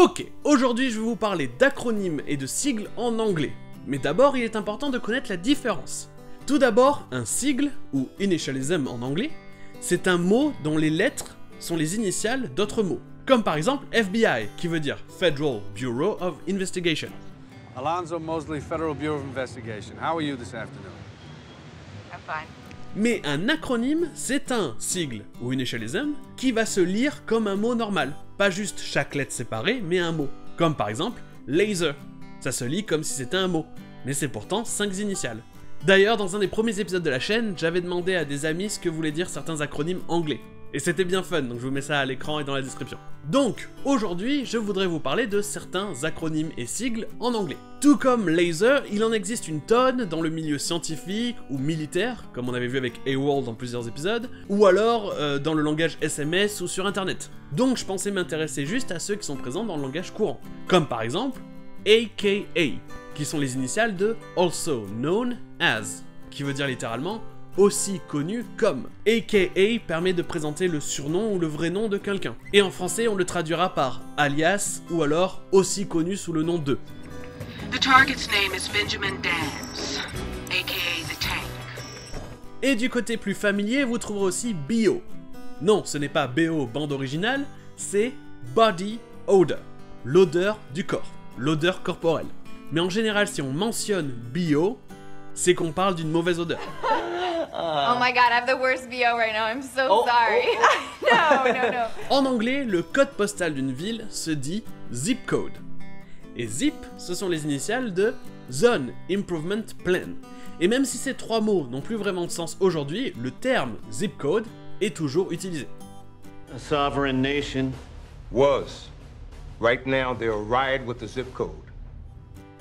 Ok, aujourd'hui je vais vous parler d'acronymes et de sigles en anglais. Mais d'abord, il est important de connaître la différence. Tout d'abord, un sigle, ou initialism en anglais, c'est un mot dont les lettres sont les initiales d'autres mots. Comme par exemple FBI, qui veut dire Federal Bureau of Investigation. Alonzo Mosley, Federal Bureau of Investigation. How are you this afternoon? I'm fine. Mais un acronyme, c'est un sigle, ou initialism, qui va se lire comme un mot normal. Pas juste chaque lettre séparée, mais un mot. Comme par exemple, laser. Ça se lit comme si c'était un mot, mais c'est pourtant 5 initiales. D'ailleurs, dans un des premiers épisodes de la chaîne, j'avais demandé à des amis ce que voulaient dire certains acronymes anglais. Et c'était bien fun, donc je vous mets ça à l'écran et dans la description. Donc, aujourd'hui, je voudrais vous parler de certains acronymes et sigles en anglais. Tout comme laser, il en existe une tonne dans le milieu scientifique ou militaire, comme on avait vu avec AWOL dans plusieurs épisodes, ou alors dans le langage SMS ou sur internet. Donc je pensais m'intéresser juste à ceux qui sont présents dans le langage courant. Comme par exemple, AKA, qui sont les initiales de Also Known As, qui veut dire littéralement aussi connu comme. AKA permet de présenter le surnom ou le vrai nom de quelqu'un. Et en français, on le traduira par alias ou alors aussi connu sous le nom de. The target's name is Benjamin Dance, aka the Tank. Et du côté plus familier, vous trouverez aussi BO. Non, ce n'est pas BO bande originale, c'est Body Odor, l'odeur du corps, l'odeur corporelle. Mais en général, si on mentionne BO, c'est qu'on parle d'une mauvaise odeur. Oh my god, I have the worst BO right now, I'm so sorry. No. En anglais, le code postal d'une ville se dit zip code. Et zip, ce sont les initiales de Zone Improvement Plan. Et même si ces trois mots n'ont plus vraiment de sens aujourd'hui, le terme zip code est toujours utilisé. A sovereign nation Was. Right now, they're riot with the zip code.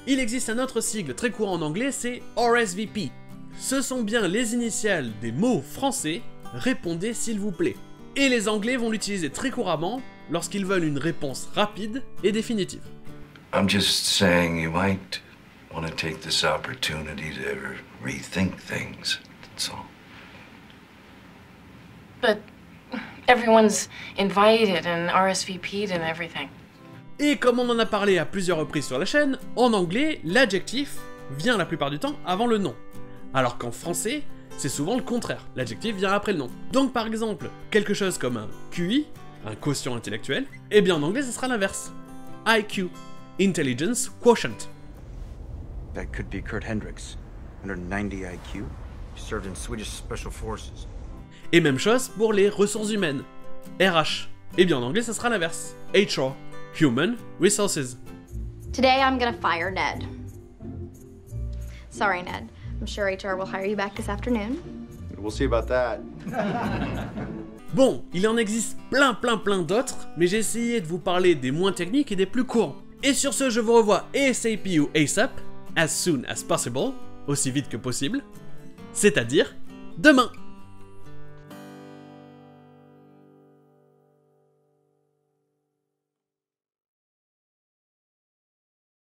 Il existe un autre sigle très courant en anglais, c'est RSVP. Ce sont bien les initiales des mots français, répondez s'il vous plaît. Et les anglais vont l'utiliser très couramment lorsqu'ils veulent une réponse rapide et définitive. I'm just saying you might want to take this opportunity to rethink things, that's all. But everyone's invited and RSVP'd and everything. Et comme on en a parlé à plusieurs reprises sur la chaîne, en anglais, l'adjectif vient la plupart du temps avant le nom. Alors qu'en français, c'est souvent le contraire, l'adjectif vient après le nom. Donc par exemple, quelque chose comme un QI, un quotient intellectuel, eh bien en anglais ça sera l'inverse. IQ, Intelligence Quotient. That could be Kurt Hendricks, 190 IQ, served in Swedish Special Forces. Et même chose pour les ressources humaines, RH. Eh bien en anglais ça sera l'inverse, HR, Human Resources. Today I'm gonna fire Ned. Sorry, Ned. I'm sure HR will hire you back this afternoon. We'll see about that. Bon, il en existe plein d'autres, mais j'ai essayé de vous parler des moins techniques et des plus courants. Et sur ce, je vous revois ASAP ou ASAP, as soon as possible, aussi vite que possible, c'est-à-dire demain.